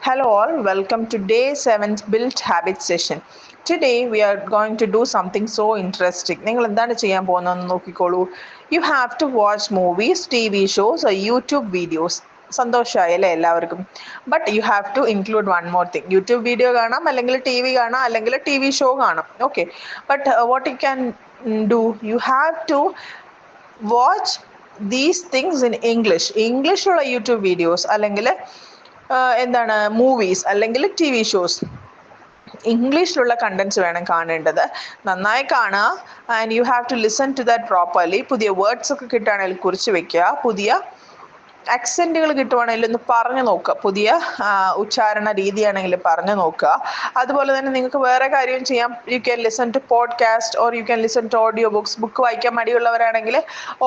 Hello all, welcome to day 7th Build Habit session. Today we are going to do something so interesting. നിങ്ങൾ എന്താണ് ചെയ്യാൻ പോകുന്നതെന്ന് നോക്കിക്കോളൂ. You have to watch movies, TV shows or YouTube videos. സന്തോഷമായല്ലേ എല്ലാവർക്കും? But you have to include one more thing. YouTube video കാണാം, അല്ലെങ്കിൽ T V കാണാം, അല്ലെങ്കിൽ ടി വി ഷോ കാണാം. Okay, but what you can do, you have to watch these things in ഇംഗ്ലീഷുള്ള YouTube videos അല്ലെങ്കിൽ എന്താണ് മൂവീസ് അല്ലെങ്കിൽ T V shows ഇംഗ്ലീഷിലുള്ള കണ്ടന്റ്സ് വേണം കാണേണ്ടത്. നന്നായി കാണുക and you have to listen to that properly. പുതിയ വേർഡ്സ് ഒക്കെ കിട്ടുകയാണെങ്കിൽ കുറിച്ച് വെക്കുക. പുതിയ അക്സെൻറ്റുകൾ കിട്ടുവാണെങ്കിൽ ഒന്ന് പറഞ്ഞു നോക്കുക. പുതിയ ഉച്ചാരണ രീതിയാണെങ്കിൽ പറഞ്ഞു നോക്കുക. അതുപോലെ തന്നെ നിങ്ങൾക്ക് വേറെ കാര്യം ചെയ്യാം. You can listen to podcast or you can listen to audio books. Book വായിക്കാൻ മടിയുള്ളവരാണെങ്കിൽ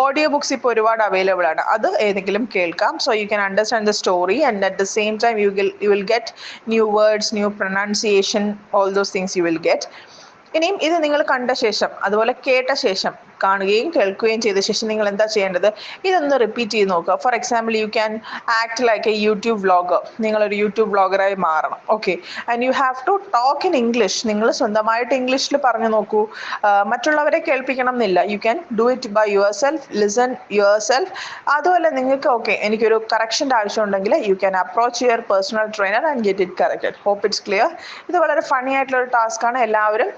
ഓഡിയോ ബുക്സ് ഇപ്പോൾ ഒരുപാട് അവൈലബിൾ ആണ്. അത് ഏതെങ്കിലും കേൾക്കാം. So you can understand the story and at the same time you will get new words, new pronunciation, all those things you will get. ഇനിയും ഇത് നിങ്ങൾ കണ്ട ശേഷം, അതുപോലെ കേട്ട ശേഷം, കാണുകയും കേൾക്കുകയും ചെയ്ത ശേഷം നിങ്ങൾ എന്താ ചെയ്യേണ്ടത്, ഇതൊന്ന് റിപ്പീറ്റ് ചെയ്ത് നോക്കുക. For example, you can act like a YouTube vlogger. നിങ്ങളൊരു യൂട്യൂബ് വ്ളോഗറായി മാറണം. Okay, and you have to talk in English. നിങ്ങൾ സ്വന്തമായിട്ട് ഇംഗ്ലീഷിൽ പറഞ്ഞു നോക്കൂ. മറ്റുള്ളവരെ കേൾപ്പിക്കണം എന്നില്ല. You can do it by yourself, listen yourself. അതുപോലെ നിങ്ങൾക്ക് എനിക്കൊരു കറക്ഷൻ്റെ ആവശ്യമുണ്ടെങ്കിൽ you can approach your personal trainer and get it corrected. Hope it's clear. ഇത് വളരെ ഫണ്ണി ആയിട്ടുള്ളൊരു ടാസ്ക്കാണ്. എല്ലാവരും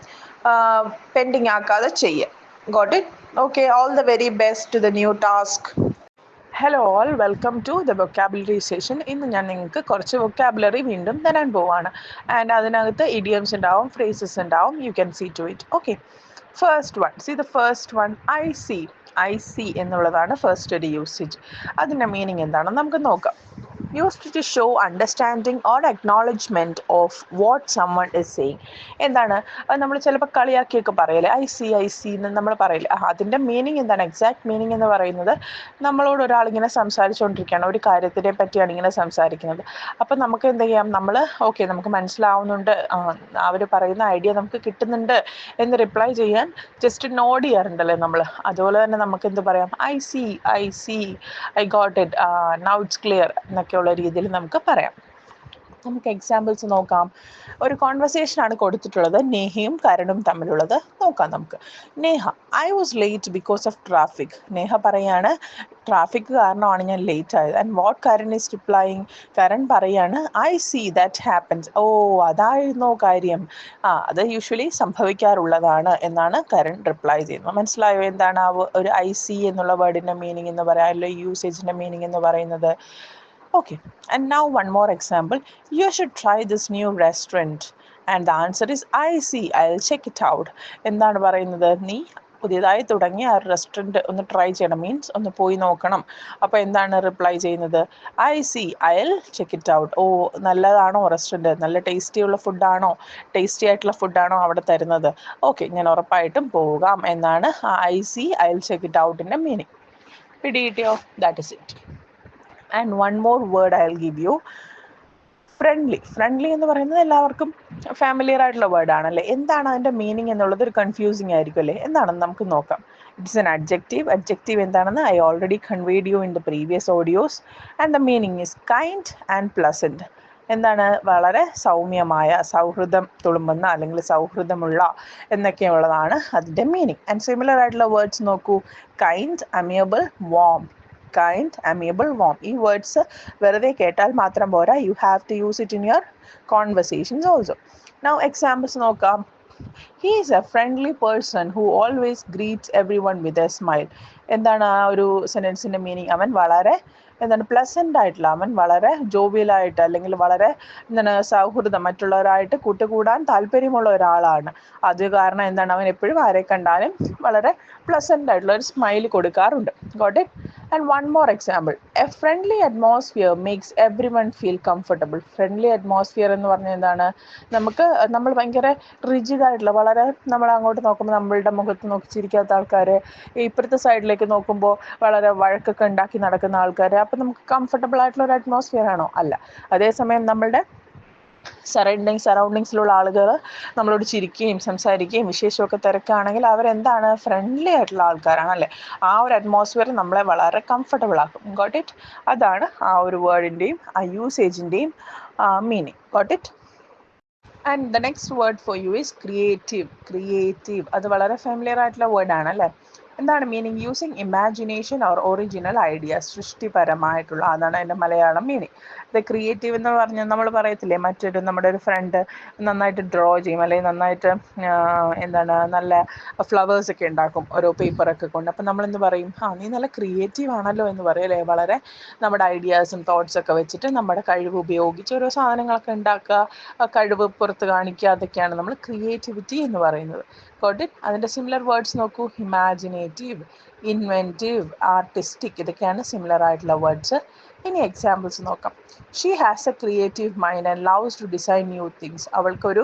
പെൻഡിങ് ആക്കാതെ ചെയ്യുക. Got it? Okay, all the very best to the new task. Hello all, welcome to the vocabulary session. ഇന്ന് ഞാൻ നിങ്ങൾക്ക് കുറച്ച് വൊക്കാബുലറി വീണ്ടും തരാൻ പോവാണ്. ആൻഡ് അതിനകത്ത് ഇഡിയംസ് ഉണ്ടാവും, ഫ്രേസസ് ഉണ്ടാവും. You can see to it. Okay, first one. See the first one, I see എന്നുള്ളതാണ് ഫസ്റ്റ് ഒരു യൂസേജ്. അതിൻ്റെ മീനിങ് എന്താണെന്ന് നമുക്ക് നോക്കാം. Used to show understanding or acknowledgement of what someone is saying. എന്താണ് നമ്മൾ ചിലപ്പോൾ കളിയാക്കിയൊക്കെ പറയല്ലേ, ഐ സി എന്ന് നമ്മൾ പറയില്ലേ. അതിൻ്റെ മീനിങ് എന്താണ്? എക്സാക്ട് മീനിങ് എന്ന് പറയുന്നത്, നമ്മളോട് ഒരാളിങ്ങനെ സംസാരിച്ചുകൊണ്ടിരിക്കുകയാണ്, ഒരു കാര്യത്തിനെ പറ്റിയാണ് ഇങ്ങനെ സംസാരിക്കുന്നത്. അപ്പം നമുക്ക് എന്ത് ചെയ്യാം, നമുക്ക് മനസ്സിലാവുന്നുണ്ട്, അവർ പറയുന്ന ഐഡിയ നമുക്ക് കിട്ടുന്നുണ്ട് എന്ന് റിപ്ലൈ ചെയ്യാൻ ജസ്റ്റ് നോഡ് ചെയ്യാറുണ്ടല്ലേ നമ്മൾ. അതുപോലെ തന്നെ നമുക്ക് എന്ത് പറയാം, I C, I got it, now it's clear എന്നൊക്കെയുള്ള രീതിയിൽ നമുക്ക് പറയാം. നമുക്ക് എക്സാമ്പിൾസ് നോക്കാം. ഒരു കോൺവെർസേഷൻ ആണ് കൊടുത്തിട്ടുള്ളത്, നേഹയും കരണും തമ്മിലുള്ളത്. നോക്കാം നമുക്ക്. Neha, I was late because of traffic. Neha പറയാണ്, ട്രാഫിക് കാരണമാണ് ഞാൻ ലേറ്റ് ആയത്. And what Karan is റിപ്ലൈയിങ്, Karan പറയാണ്, ഐ സീ ദാറ്റ് ഹാപ്പൻസ്. ഓ, അതായിരുന്നോ കാര്യം, അത് യൂഷ്വലി സംഭവിക്കാറുള്ളതാണ് എന്നാണ് കരൺ റിപ്ലൈ ചെയ്യുന്നത്. മനസ്സിലായോ എന്താണ് ഒരു ഐ സി എന്നുള്ള വേർഡിൻ്റെ മീനിങ് എന്ന് പറയാം, അല്ലെങ്കിൽ യൂസേജിൻ്റെ മീനിങ് എന്ന് പറയുന്നത്. Okay, and now one more example. You should try this new restaurant. And the answer is, I see, I'll check it out. എന്താണ് പറയുന്നത്, നീ പുതിയതായി തുടങ്ങിയ ആ റെസ്റ്റോറൻറ്റ് ഒന്ന് ട്രൈ ചെയ്യണം, മീൻസ് ഒന്ന് പോയി നോക്കണം. അപ്പോൾ എന്താണ് റിപ്ലൈ ചെയ്യുന്നത്, I see, I'll check it out. ഓ, നല്ലതാണോ റെസ്റ്റോറൻറ്റ്, നല്ല ടേസ്റ്റി ആയിട്ടുള്ള ഫുഡാണോ അവിടെ തരുന്നത്. ഓക്കെ, ഞാൻ ഉറപ്പായിട്ടും പോകാം എന്നാണ് I see, I'll check it ഔട്ടിൻ്റെ മീനിങ്. പിടികിട്ടിയോ? That is it. And one more word I will give you. Friendly എന്ന് പറയുന്നത് എല്ലാവർക്കും ഫാമിലിയർ ആയിട്ടുള്ള വേർഡാണല്ലേ. എന്താണ് അതിൻ്റെ മീനിങ് എന്നുള്ളത് ഒരു കൺഫ്യൂസിങ് ആയിരിക്കും അല്ലേ. എന്താണെന്ന് നമുക്ക് നോക്കാം. ഇറ്റ്സ് എൻ അഡ്ജക്റ്റീവ് എന്താണെന്ന് I already conveyed you in the previous audios. And the meaning is kind and pleasant. എന്താണ്? വളരെ സൗമ്യമായ, സൗഹൃദം തുളുമ്പുന്ന അല്ലെങ്കിൽ സൗഹൃദമുള്ള എന്നൊക്കെയുള്ളതാണ് അതിൻ്റെ മീനിങ്. ആൻഡ് സിമിലർ ആയിട്ടുള്ള വേർഡ്സ് നോക്കൂ. Kind, amiable, warm. ഈ വേർഡ്സ് വെറുതെ കേട്ടാൽ മാത്രം പോരാ, you have to use it in your conversations also. Now examples നോക്കാം. He is a friendly person who always greets everyone with a smile. എന്താണ് ആ ഒരു സെൻറ്റൻസിൻ്റെ മീനിങ്? അവൻ വളരെ പ്ലസൻ്റ് ആയിട്ടുള്ള, അവൻ വളരെ ജോവിയലായിട്ട് അല്ലെങ്കിൽ വളരെ സൗഹൃദം, മറ്റുള്ളവരായിട്ട് കൂട്ടുകൂടാൻ താല്പര്യമുള്ള ഒരാളാണ്. അത് കാരണം എന്താണ്, അവൻ എപ്പോഴും ആരെ കണ്ടാലും വളരെ പ്ലസൻ്റ് ആയിട്ടുള്ള ഒരു സ്മൈൽ കൊടുക്കാറുണ്ട്. Got it? And one more example. A friendly atmosphere makes every one feel comfortable. Friendly atmosphere എന്ന് പറഞ്ഞാൽ എന്താണ്? നമ്മൾ ഭയങ്കര റിജിഡായിട്ടുള്ള, വളരെ നമ്മൾ അങ്ങോട്ട് നോക്കുമ്പോൾ നമ്മളുടെ മുഖത്ത് നോക്കി ചിരിക്കാത്ത ആൾക്കാർ, ഇപ്പുറത്തെ സൈഡിലേക്ക് നോക്കുമ്പോൾ വളരെ വഴക്കൊക്കെ ഉണ്ടാക്കി നടക്കുന്ന ആൾക്കാർ. അപ്പം നമുക്ക് കംഫർട്ടബിൾ ആയിട്ടുള്ള ഒരു അറ്റ്മോസ്ഫിയർ ആണോ? അല്ല. അതേസമയം നമ്മളുടെ സറൗണ്ടിങ്സിലുള്ള ആളുകൾ നമ്മളോട് ചിരിക്കുകയും സംസാരിക്കുകയും വിശേഷമൊക്കെ തിരക്കുകയാണെങ്കിൽ അവരെന്താണ്? ഫ്രണ്ട്ലി ആയിട്ടുള്ള ആൾക്കാരാണ് അല്ലേ. ആ ഒരു അറ്റ്മോസ്ഫിയർ നമ്മളെ വളരെ കംഫർട്ടബിൾ ആക്കും. Got it? അതാണ് ആ ഒരു വേർഡിൻ്റെയും ആ യൂസേജിൻ്റെയും meaning. Got it? And the next word for you is creative. Creative. അത് വളരെ ഫെമിലിയർ ആയിട്ടുള്ള വേർഡ് ആണ് അല്ലേ? എന്താണ് meaning? Using imagination or original idea. സൃഷ്ടിപരമായിട്ടുള്ള, അതാണ് അതിൻ്റെ മലയാളം മീനിങ്. ഇത് ക്രിയേറ്റീവ് എന്ന് പറഞ്ഞാൽ നമ്മൾ പറയത്തില്ലേ, നമ്മുടെ ഒരു ഫ്രണ്ട് നന്നായിട്ട് ഡ്രോ ചെയ്യും, അല്ലെങ്കിൽ നന്നായിട്ട് എന്താണ് നല്ല ഫ്ലവേഴ്സ് ഒക്കെ ഉണ്ടാക്കും ഓരോ പേപ്പറൊക്കെ കൊണ്ട്. അപ്പം നമ്മളെന്ത് പറയും? നീ നല്ല ക്രിയേറ്റീവ് ആണല്ലോ എന്ന് പറയും അല്ലേ? വളരെ നമ്മുടെ ഐഡിയാസും തോട്ട്സൊക്കെ വെച്ചിട്ട് നമ്മുടെ കഴിവ് ഉപയോഗിച്ച് ഓരോ സാധനങ്ങളൊക്കെ ഉണ്ടാക്കുക, കഴിവ് പുറത്ത് കാണിക്കുക, അതൊക്കെയാണ് നമ്മൾ ക്രിയേറ്റിവിറ്റി എന്ന് പറയുന്നത്. Got it? അതിൻ്റെ സിമിലർ വേർഡ്സ് നോക്കൂ. ഇമാജിനേറ്റീവ്, ഇൻവെൻറ്റീവ്, ആർട്ടിസ്റ്റിക്, ഇതൊക്കെയാണ് സിമിലർ ആയിട്ടുള്ള വേർഡ്സ്. ഇനി എക്സാമ്പിൾസ് നോക്കാം. She has a creative mind and loves to design new things. അവൾക്കൊരു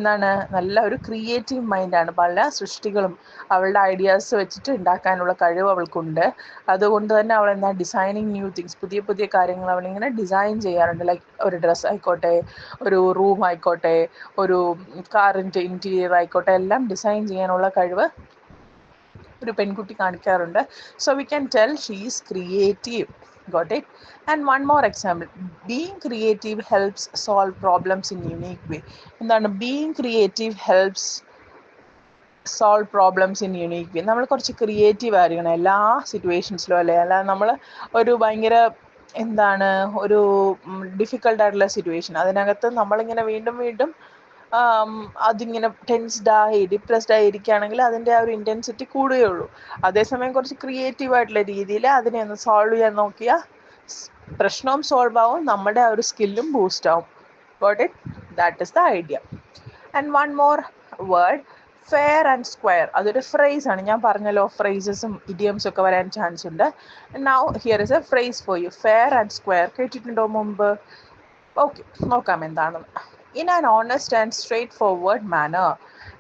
നല്ല ഒരു ക്രിയേറ്റീവ് മൈൻഡാണ്, പല സൃഷ്ടികളും അവളുടെ ഐഡിയാസ് വെച്ചിട്ട് ഉണ്ടാക്കാനുള്ള കഴിവ് അവൾക്കുണ്ട്. അതുകൊണ്ട് തന്നെ അവൾ ഡിസൈനിങ് ന്യൂ തിങ്സ്, പുതിയ പുതിയ കാര്യങ്ങൾ അവളിങ്ങനെ ഡിസൈൻ ചെയ്യാറുണ്ട്. ലൈക്ക് ഒരു ഡ്രസ്സ് ആയിക്കോട്ടെ, ഒരു റൂം ആയിക്കോട്ടെ, ഒരു കാറിൻ്റെ ഇൻറ്റീരിയർ ആയിക്കോട്ടെ, എല്ലാം ഡിസൈൻ ചെയ്യാനുള്ള കഴിവ് ഒരു പെൺകുട്ടി കാണിക്കാറുണ്ട്. So we can tell she is creative. Got it? And one more example. Being creative helps solve problems in unique way. എന്താണ് being creative helps solve problems in unique way? നമ്മൾ കുറച്ച് ക്രിയേറ്റീവ് ആയിരിക്കണം എല്ലാ സിറ്റുവേഷൻസിലും അല്ലേ? അല്ല നമ്മൾ ഒരു ഭയങ്കര ഒരു ഡിഫിക്കൽട്ടായിട്ടുള്ള സിറ്റുവേഷൻ, അതിനകത്ത് നമ്മളിങ്ങനെ വീണ്ടും വീണ്ടും അതിങ്ങനെ ടെൻസ്ഡായി ഡിപ്രസ്ഡ് ആയി ഇരിക്കുകയാണെങ്കിൽ അതിൻ്റെ ആ ഒരു ഇൻറ്റൻസിറ്റി കൂടുകയുള്ളൂ. അതേസമയം കുറച്ച് ക്രിയേറ്റീവായിട്ടുള്ള രീതിയിൽ അതിനെ ഒന്ന് സോൾവ് ചെയ്യാൻ നോക്കിയാൽ പ്രശ്നവും സോൾവ് ആവും, നമ്മുടെ ആ ഒരു സ്കില്ലും ബൂസ്റ്റ് ആവും. Got it? That is the idea. And one more word, fair and square. അതൊരു ഫ്രേസ് ആണ്. ഞാൻ പറഞ്ഞല്ലോ ഫ്രേസസും ഇഡിയംസും ഒക്കെ വരാൻ ചാൻസ് ഉണ്ട്. Now here is a phrase for you. Fair and square കേട്ടിട്ടുണ്ടോ മുമ്പ്? ഓക്കെ, നോക്കാം എന്താണെന്ന്. In an honest and straightforward manner.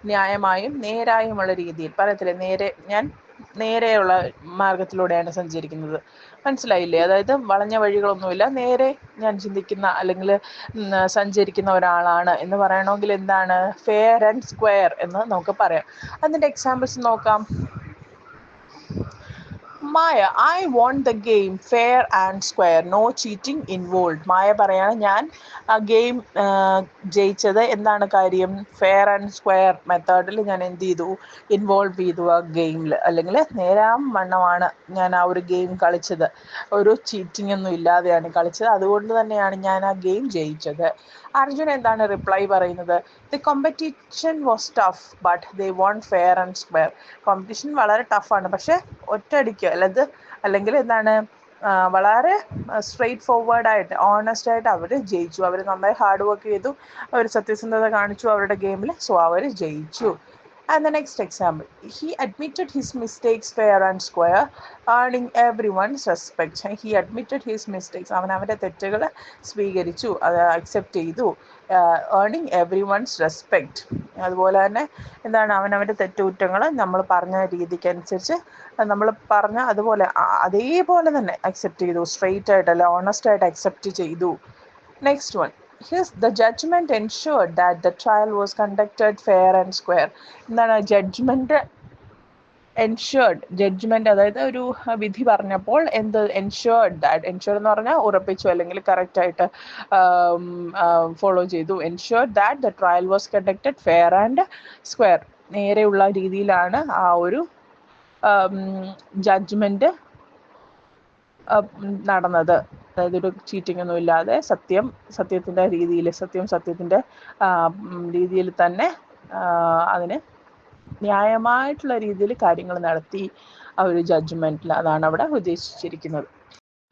ന്യായമായും നേരായുമുള്ള രീതിയിൽ. പറയത്തില്ലേ, ഞാൻ നേരെയുള്ള മാർഗത്തിലൂടെയാണ് സഞ്ചരിക്കുന്നത്. മനസ്സിലായില്ലേ? അതായത് വളഞ്ഞ വഴികളൊന്നുമില്ല, നേരെ ഞാൻ ചിന്തിക്കുന്ന അല്ലെങ്കിൽ സഞ്ചരിക്കുന്ന ഒരാളാണ് എന്ന് പറയണമെങ്കിൽ എന്താണ്? ഫെയർ ആൻഡ് സ്ക്വയർ എന്ന് നമുക്ക് പറയാം. അതിൻ്റെ എക്സാമ്പിൾസ് നോക്കാം. Maya, I want the game fair and square, no cheating involve. Maya പറയാണ്, ഞാൻ ആ ഗെയിം ജയിച്ചത് എന്താണ് കാര്യം? ഫെയർ ആൻഡ് സ്ക്വയർ മെത്തേഡിൽ ഞാൻ എന്ത് ചെയ്തു? ഇൻവോൾവ് ചെയ്തു ആ ഗെയിമിൽ, അല്ലെങ്കിൽ നേരാം വണ്ണമാണ് ഞാൻ ആ ഒരു ഗെയിം കളിച്ചത്. ഒരു ചീറ്റിംഗ് ഒന്നും ഇല്ലാതെയാണ് കളിച്ചത്, അതുകൊണ്ട് തന്നെയാണ് ഞാൻ ആ ഗെയിം ജയിച്ചത്. അർജുൻ എന്താണ് റിപ്ലൈ പറയുന്നത്? The competition was tough but they won fair and square. Competition വളരെ ടഫാണ്, പക്ഷെ ഒറ്റയടിക്ക് അല്ലെങ്കിൽ വളരെ സ്ട്രെയിറ്റ് ഫോർവേഡായിട്ട് ഓണസ്റ്റ് ആയിട്ട് അവർ ജയിച്ചു. അവർ നന്നായി ഹാർഡ് വർക്ക് ചെയ്തു, അവർ സത്യസന്ധത കാണിച്ചു അവരുടെ ഗെയിമിൽ. സോ അവർ ജയിച്ചു. And the next example, he admitted his mistakes fair and square, earning everyone's respect. He admitted his mistakes. അവൻ്റെ തെറ്റുകൾ സ്വീകരിച്ചു, അത് അക്സെപ്റ്റ് ചെയ്തു. Earning everyone's respect. അതുപോലെ തന്നെ അവനവൻ്റെ തെറ്റുകുറ്റങ്ങൾ നമ്മൾ പറഞ്ഞ രീതിക്കനുസരിച്ച് നമ്മൾ പറഞ്ഞ അതേപോലെ തന്നെ അക്സെപ്റ്റ് ചെയ്തു. സ്ട്രെയിറ്റ് ആയിട്ടല്ല, ഓണസ്റ്റ് ആയിട്ട് അക്സെപ്റ്റ് ചെയ്തു. Next one, the judgment ensured that the trial was conducted fair and square. Judgement അതായത് ഒരു വിധി പറഞ്ഞപ്പോൾ എൻഷുർഡ് എന്ന് പറഞ്ഞാൽ ഉറപ്പിച്ചു അല്ലെങ്കിൽ കറക്റ്റ് ആയിട്ട് ഫോളോ ചെയ്തു. Ensured that the trial was conducted fair and square. നേരെയുള്ള രീതിയിലാണ് ആ ഒരു ജഡ്ജ്മെന്റ് നടന്നത്. അതായത് ഒരു ചീറ്റിംഗ് ഒന്നും ഇല്ലാതെ സത്യത്തിൻ്റെ രീതിയിൽ തന്നെ അതിന് ന്യായമായിട്ടുള്ള രീതിയിൽ കാര്യങ്ങൾ നടത്തി ആ ഒരു ജഡ്ജ്മെന്റിൽ. അതാണ് അവിടെ ഉദ്ദേശിച്ചിരിക്കുന്നത്.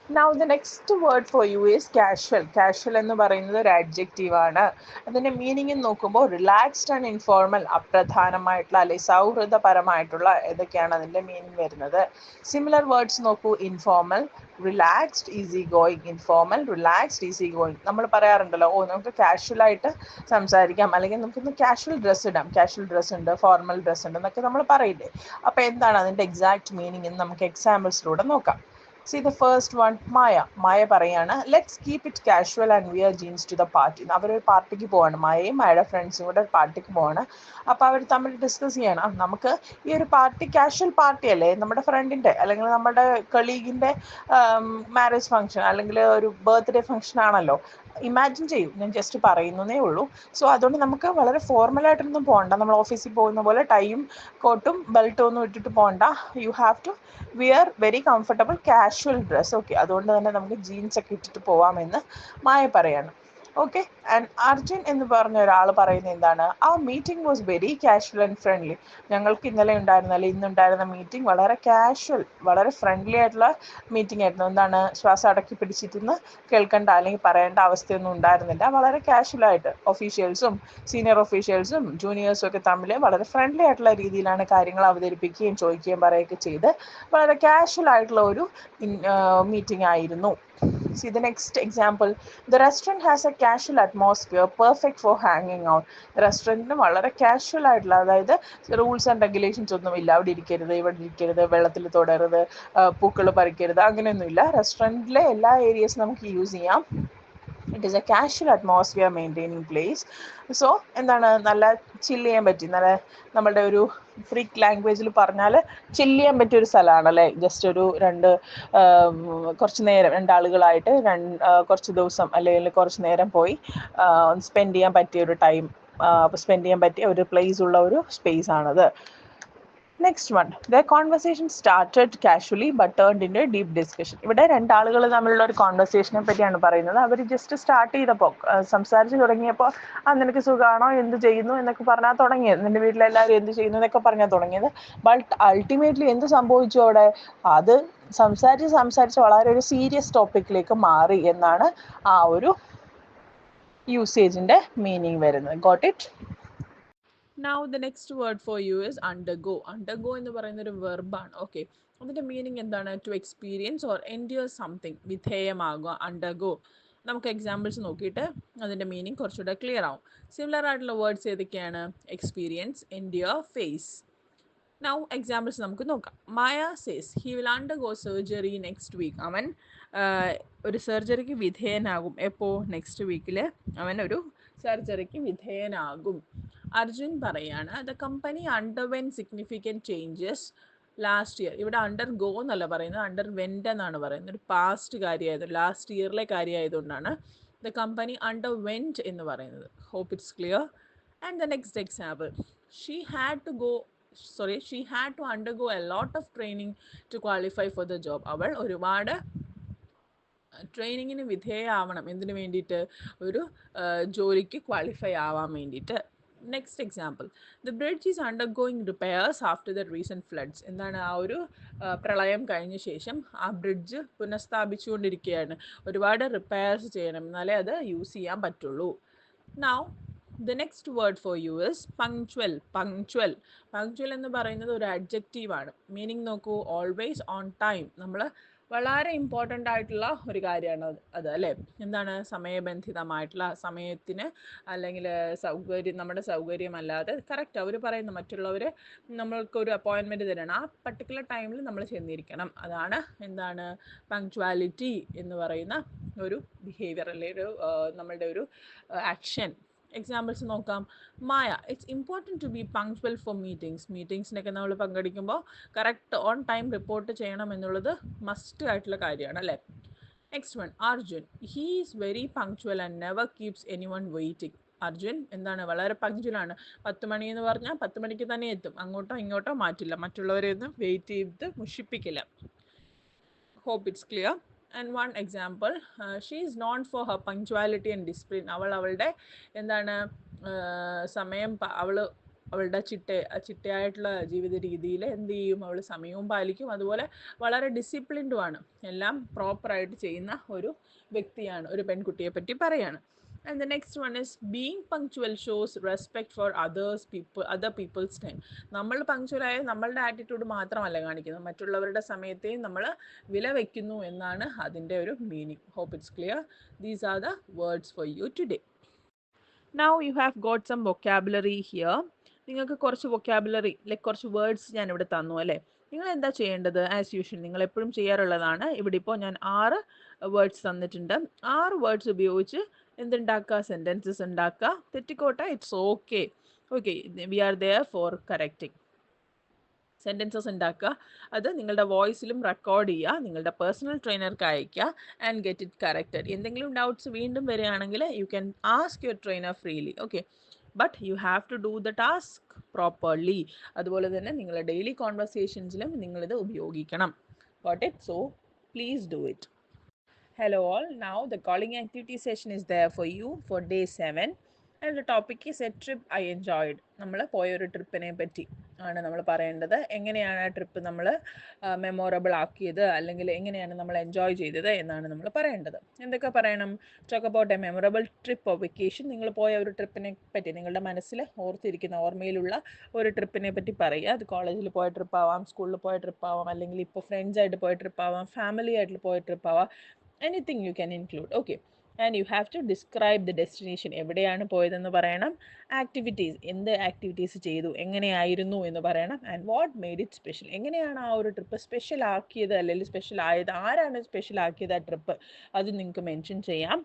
Now the next word for you is casual. Casual എന്ന് പറയുന്നത് ഒരു adjective ആണ്. അതിൻ്റെ മീനിങ് നോക്കുമ്പോൾ റിലാക്സ്ഡ് ആൻഡ് ഇൻഫോർമൽ, അപ്രധാനമായിട്ടുള്ള അല്ലെങ്കിൽ സൗഹൃദപരമായിട്ടുള്ള ഇതൊക്കെയാണ് അതിൻ്റെ മീനിങ് വരുന്നത്. സിമിലർ വേർഡ്സ് നോക്കൂ. Informal, relaxed, easy going. Informal, relaxed, easy going. നമ്മൾ പറയാറുണ്ടല്ലോ, നമുക്ക് കാഷ്വൽ ആയിട്ട് സംസാരിക്കാം, അല്ലെങ്കിൽ നമുക്കൊന്ന് കാഷ്വൽ ഡ്രസ്സ് ഇടാം. കാഷ്വൽ ഡ്രസ്സ് ഉണ്ട്, ഫോർമൽ ഡ്രസ്സ് ഉണ്ട് എന്നൊക്കെ നമ്മൾ പറയില്ലേ. അപ്പോൾ എന്താണ് അതിൻ്റെ എക്സാക്ട് മീനിങ് എന്ന് നമുക്ക് എക്സാമ്പിൾസിലൂടെ നോക്കാം. See the first one, Maya പറയാണ്, let's keep it casual and wear jeans to the party. അവരൊരു പാർട്ടിക്ക് പോവാണ്, മായയും മായയുടെ ഫ്രണ്ട്സും കൂടെ പാർട്ടിക്ക് പോവാണ്. അപ്പോൾ അവർ തമ്മിൽ ഡിസ്കസ് ചെയ്യണം, നമുക്ക് ഈ ഒരു പാർട്ടി കാഷ്വൽ പാർട്ടി അല്ലേ, നമ്മുടെ ഫ്രണ്ടിൻ്റെ അല്ലെങ്കിൽ നമ്മുടെ കളീഗിൻ്റെ മാരേജ് ഫംഗ്ഷൻ അല്ലെങ്കിൽ ഒരു ബർത്ത്ഡേ ഫംഗ്ഷൻ ആണല്ലോ. ഇമാജിൻ ചെയ്യും, ഞാൻ ജസ്റ്റ് പറയുന്നതേ ഉള്ളൂ. സോ അതുകൊണ്ട് നമുക്ക് വളരെ ഫോർമലായിട്ടൊന്നും പോകണ്ട. നമ്മൾ ഓഫീസിൽ പോകുന്ന പോലെ ടൈയും കോട്ടും ബെൽറ്റും ഒന്നും ഇട്ടിട്ട് പോകണ്ട. You have to wear very comfortable casual dress. Okay, അതുകൊണ്ട് തന്നെ നമുക്ക് ജീൻസ് ഒക്കെ ഇട്ടിട്ട് പോവാമെന്ന് മായ പറയാണ്. ഓക്കെ, ആൻഡ് അർജുൻ എന്ന് പറഞ്ഞ ഒരാൾ പറയുന്നത് എന്താണ്, ആ meeting was very casual and friendly. ഞങ്ങൾക്ക് ഇന്നലെ ഉണ്ടായിരുന്ന അല്ലെങ്കിൽ ഇന്നുണ്ടായിരുന്ന മീറ്റിംഗ് വളരെ കാഷ്വൽ, വളരെ ഫ്രണ്ട്ലി ആയിട്ടുള്ള മീറ്റിംഗ് ആയിരുന്നു. എന്താണ്, ശ്വാസം അടക്കി പിടിച്ചിരുന്ന് കേൾക്കേണ്ട അല്ലെങ്കിൽ പറയേണ്ട അവസ്ഥയൊന്നും ഉണ്ടായിരുന്നില്ല. വളരെ കാഷ്വലായിട്ട് ഒഫീഷ്യൽസും സീനിയർ ഒഫീഷ്യൽസും ജൂനിയേഴ്സും ഒക്കെ തമ്മിൽ വളരെ ഫ്രണ്ട്ലി ആയിട്ടുള്ള രീതിയിലാണ് കാര്യങ്ങൾ അവതരിപ്പിക്കുകയും ചോദിക്കുകയും പറയുകയൊക്കെ ചെയ്ത് വളരെ കാഷ്വൽ ആയിട്ടുള്ള ഒരു മീറ്റിംഗ് ആയിരുന്നു. See the next example. The restaurant has a casual atmosphere perfect for hanging out. റെസ്റ്റോറൻറ്റിന് വളരെ കാഷ്വൽ ആയിട്ടുള്ള, അതായത് റൂൾസ് ആൻഡ് റെഗുലേഷൻസ് ഒന്നും ഇല്ല. അവിടെ ഇരിക്കരുത്, ഇവിടെ ഇരിക്കരുത്, വെള്ളത്തിൽ തൊടരുത്, പൂക്കൾ പറിക്കരുത്, അങ്ങനെയൊന്നുമില്ല. റെസ്റ്റോറൻറ്റിലെ എല്ലാ ഏരിയസും നമുക്ക് യൂസ് ചെയ്യാം. It is A casual atmosphere maintaining place. So എന്താണ്, നല്ല ചില്ല് ചെയ്യാൻ പറ്റി, നല്ല നമ്മളുടെ ഒരു ഫ്രീക്ക് ലാംഗ്വേജിൽ പറഞ്ഞാൽ ചില്ല് ചെയ്യാൻ പറ്റിയ ഒരു സ്ഥലമാണ് അല്ലേ. ജസ്റ്റ് ഒരു കുറച്ച് നേരം രണ്ടാളുകളായിട്ട് കുറച്ച് ദിവസം അല്ലെങ്കിൽ കുറച്ച് നേരം പോയി സ്പെൻഡ് ചെയ്യാൻ പറ്റിയ ഒരു ടൈം, സ്പെൻഡ് ചെയ്യാൻ പറ്റിയ ഒരു പ്ലേസ് ഉള്ള ഒരു സ്പേസ് ആണത്. Next one, the conversation started casually but turned in A deep discussion. ഇവിടെ രണ്ടാളുകൾ തമ്മിലുള്ള ഒരു കോൺവെർസേഷനെ പറ്റിയാണ് പറയുന്നത്. അവർ ജസ്റ്റ് സ്റ്റാർട്ട് ചെയ്തപ്പോൾ, സംസാരിച്ച് തുടങ്ങിയപ്പോൾ, നിനക്ക് സുഖമാണോ, എന്ത് ചെയ്യുന്നു എന്നൊക്കെ പറഞ്ഞാൽ തുടങ്ങിയത്, നിന്റെ വീട്ടിലെല്ലാവരും എന്ത് ചെയ്യുന്നു എന്നൊക്കെ പറഞ്ഞാൽ തുടങ്ങിയത്. ബട്ട് അൾട്ടിമേറ്റ്ലി എന്ത് സംഭവിച്ചു അവിടെ, അത് സംസാരിച്ച് വളരെ ഒരു സീരിയസ് ടോപ്പിക്കിലേക്ക് മാറി എന്നാണ് ആ ഒരു യൂസേജിന്റെ മീനിങ് വരുന്നത്. Got it? Now the next word for you is undergo. Undergo എന്ന് പറയുന്ന ഒരു വെർബാണ്. ഓക്കെ, അതിൻ്റെ മീനിങ് എന്താണ്? To experience or endure something, വിധേയമാകുക, അണ്ടർഗോ. നമുക്ക് എക്സാമ്പിൾസ് നോക്കിയിട്ട് അതിൻ്റെ മീനിങ് കുറച്ചുകൂടെ ക്ലിയർ ആവും. സിമിലർ ആയിട്ടുള്ള വേർഡ്സ് ഏതൊക്കെയാണ്? Experience, endure, face. Now examples നമുക്ക് നോക്കാം. Maya says he will undergo surgery next week. അവൻ ഒരു സർജറിക്ക് വിധേയനാകും. എപ്പോൾ? നെക്സ്റ്റ് വീക്കിൽ അവൻ ഒരു സർജറിക്ക് വിധേയനാകും. അർജുൻ പറയാണ്, the company underwent significant changes last year. ഇവിടെ അണ്ടർ ഗോ എന്നല്ല പറയുന്നത്, അണ്ടർ വെന്റ് എന്നാണ് പറയുന്നത്. ഒരു പാസ്റ്റ് കാര്യമായത്, ലാസ്റ്റ് ഇയറിലെ കാര്യമായതുകൊണ്ടാണ് ദ കമ്പനി അണ്ടർ വെന്റ് എന്ന് പറയുന്നത്. Hope it's clear. And the next example, she had to undergo a lot of training to qualify for the job. അവൾ ഒരുപാട് ട്രെയിനിങ്ങിന് വിധേയമാവണം. എന്തിനു വേണ്ടിയിട്ട്? ഒരു ജോലിക്ക് ക്വാളിഫൈ ആവാൻ വേണ്ടിയിട്ട്. Next example, the bridge is undergoing repairs after the recent floods. എന്താണ്, ആ ഒരു പ്രളയം കഴിഞ്ഞ ശേഷം ആ ബ്രിഡ്ജ് പുനഃസ്ഥാപിച്ചുകൊണ്ടിരിക്കുകയാണ്. ഒരുപാട് റിപ്പയർസ് ചെയ്യണം, എന്നാലേ അത് യൂസ് ചെയ്യാൻ പറ്റുള്ളൂ. Now the next word for you is punctual. Punctual എന്ന് പറയുന്നത് ഒരു അഡ്ജക്റ്റീവാണ്. മീനിങ് നോക്കൂ, ഓൾവേസ് ഓൺ ടൈം. നമ്മൾ വളരെ ഇമ്പോർട്ടൻ്റ് ആയിട്ടുള്ള ഒരു കാര്യമാണ് അത് അല്ലേ. എന്താണ്? സമയബന്ധിതമായിട്ടുള്ള, സമയത്തിന് അല്ലെങ്കിൽ നമ്മുടെ സൗകര്യമല്ലാതെ കറക്റ്റ് അവർ പറയുന്ന, മറ്റുള്ളവർ നമ്മൾക്കൊരു അപ്പോയിൻമെൻറ്റ് തരണം, ആ പർട്ടിക്കുലർ ടൈമിൽ നമ്മൾ ചെന്നിരിക്കണം. അതാണ് എന്താണ് പങ്ക്ച്വാലിറ്റി എന്ന് പറയുന്ന ഒരു ബിഹേവിയർ, അല്ലെങ്കിൽ നമ്മളുടെ ഒരു ആക്ഷൻ. എക്സാമ്പിൾസ് നോക്കാം. Maya, it's important to be punctual for മീറ്റിംഗ്സിനൊക്കെ നമ്മൾ പങ്കെടുക്കുമ്പോൾ കറക്റ്റ് ഓൺ ടൈം റിപ്പോർട്ട് ചെയ്യണം എന്നുള്ളത് മസ്റ്റ് ആയിട്ടുള്ള കാര്യമാണ് അല്ലേ. Next one, Arjun, he is very punctual and never keeps any one waiting. Arjun എന്താണ്, വളരെ പങ്ക്ച്വലാണ്. 10 മണി എന്ന് പറഞ്ഞാൽ 10 മണിക്ക് തന്നെ എത്തും, അങ്ങോട്ടോ ഇങ്ങോട്ടോ മാറ്റില്ല, മറ്റുള്ളവരെ ഒന്നും വെയിറ്റ് ചെയ്ത് മുഷിപ്പിക്കില്ല. Hope it's clear. And one example, she is known for her punctuality and discipline. അവളുടെ എന്താണ്, അവളുടെ ചിട്ടയായിട്ടുള്ള ജീവിത രീതിയിൽ എന്ത് ചെയ്യും, അവൾ സമയവും പാലിക്കും, അതുപോലെ വളരെ ഡിസിപ്ലിൻഡുമാണ്, എല്ലാം പ്രോപ്പറായിട്ട് ചെയ്യുന്ന ഒരു വ്യക്തിയാണ്, ഒരു പെൺകുട്ടിയെ പറ്റി പറയാണ്. And the next one is being punctual shows respect for other people's time. നമ്മൾ പങ്ക്ച്വലായ നമ്മളുടെ ആറ്റിറ്റ്യൂഡ് മാത്രമല്ല കാണിക്കുന്നത്, മറ്റുള്ളവരുടെ സമയത്തെയും നമ്മൾ വില വയ്ക്കുന്നു എന്നാണ് അതിൻ്റെ ഒരു meaning. Hope it's clear. These are the words for you today. Now you have got some vocabulary here. നിങ്ങൾക്ക് കുറച്ച് വൊക്കാബുലറി, കുറച്ച് വേർഡ്സ് ഞാൻ ഇവിടെ തന്നു അല്ലേ. നിങ്ങൾ എന്താ ചെയ്യേണ്ടത്? ആസ് യൂഷ്വൽ നിങ്ങൾ എപ്പോഴും ചെയ്യാറുള്ളതാണ്. ഇവിടെ ഇപ്പോൾ ഞാൻ 6 വേർഡ്സ് തന്നിട്ടുണ്ട്. 6 വേർഡ്സ് ഉപയോഗിച്ച് എന്തുണ്ടാക്കുക? സെൻറ്റൻസസ് ഉണ്ടാക്കുക. തെറ്റിക്കോട്ടെ, it's okay. We are there for correcting. Sentences ഉണ്ടാക്കുക, അത് നിങ്ങളുടെ വോയിസിലും റെക്കോർഡ് ചെയ്യുക, നിങ്ങളുടെ പേഴ്സണൽ ട്രെയിനർക്ക് അയയ്ക്കുക ആൻഡ് ഗെറ്റ് ഇറ്റ് കറക്റ്റഡ്. എന്തെങ്കിലും ഡൗട്ട്സ് വീണ്ടും വരികയാണെങ്കിൽ you can ask your trainer freely. Okay, but you have to do the task properly. അതുപോലെ തന്നെ നിങ്ങളുടെ ഡെയിലി കോൺവെർസേഷൻസിലും നിങ്ങളിത് ഉപയോഗിക്കണം. Got it? So please do it. Hello all, now the calling activity session is there for you for day 7 and the topic is a trip I enjoyed. നമ്മൾ പോയൊരു ട്രിപ്പിനെ പറ്റി ആണ് നമ്മൾ പറയേണ്ടത്. എങ്ങനെയാണ് ആ ട്രിപ്പ് നമ്മൾ മെമ്മോറബിൾ ആക്കിയത്, അല്ലെങ്കിൽ എങ്ങനെയാണ് നമ്മൾ എൻജോയ് ചെയ്തത് എന്നാണ് നമ്മൾ പറയേണ്ടത്. എന്തൊക്കെ പറയണം? Talk about A memorable trip or vacation. നിങ്ങൾ പോയ ഒരു ട്രിപ്പിനെ പറ്റി നിങ്ങളുടെ മനസ്സിൽ ഓർത്തിരിക്കുന്ന, ഓർമ്മയിലുള്ള ഒരു ട്രിപ്പിനെ പറ്റി പറയുക. അത് കോളേജിൽ പോയ ട്രിപ്പ് ആവാം, സ്കൂളിൽ പോയ ട്രിപ്പ് ആവാം, അല്ലെങ്കിൽ ഇപ്പോൾ ഫ്രണ്ട്സായിട്ട് പോയ ട്രിപ്പ് ആവാം, ഫാമിലി ആയിട്ട് പോയ ട്രിപ്പ് ആവാം. Anything you can include. Okay, and you have to describe the destination. എവിടെയാണ് പോയതെന്ന് പറയണം. ആക്ടിവിറ്റീസ്, എന്ത് ആക്ടിവിറ്റീസ് ചെയ്തു, എങ്ങനെയായിരുന്നു എന്ന് പറയണം. And what made it special. എങ്ങനെയാണ് ആ ഒരു ട്രിപ്പ് സ്പെഷ്യൽ ആക്കിയത്, അല്ലെങ്കിൽ സ്പെഷ്യൽ ആയത്, ആരാണ് സ്പെഷ്യൽ ആക്കിയത് ആ ട്രിപ്പ്, അത് നിങ്ങൾക്ക് മെൻഷൻ ചെയ്യാം.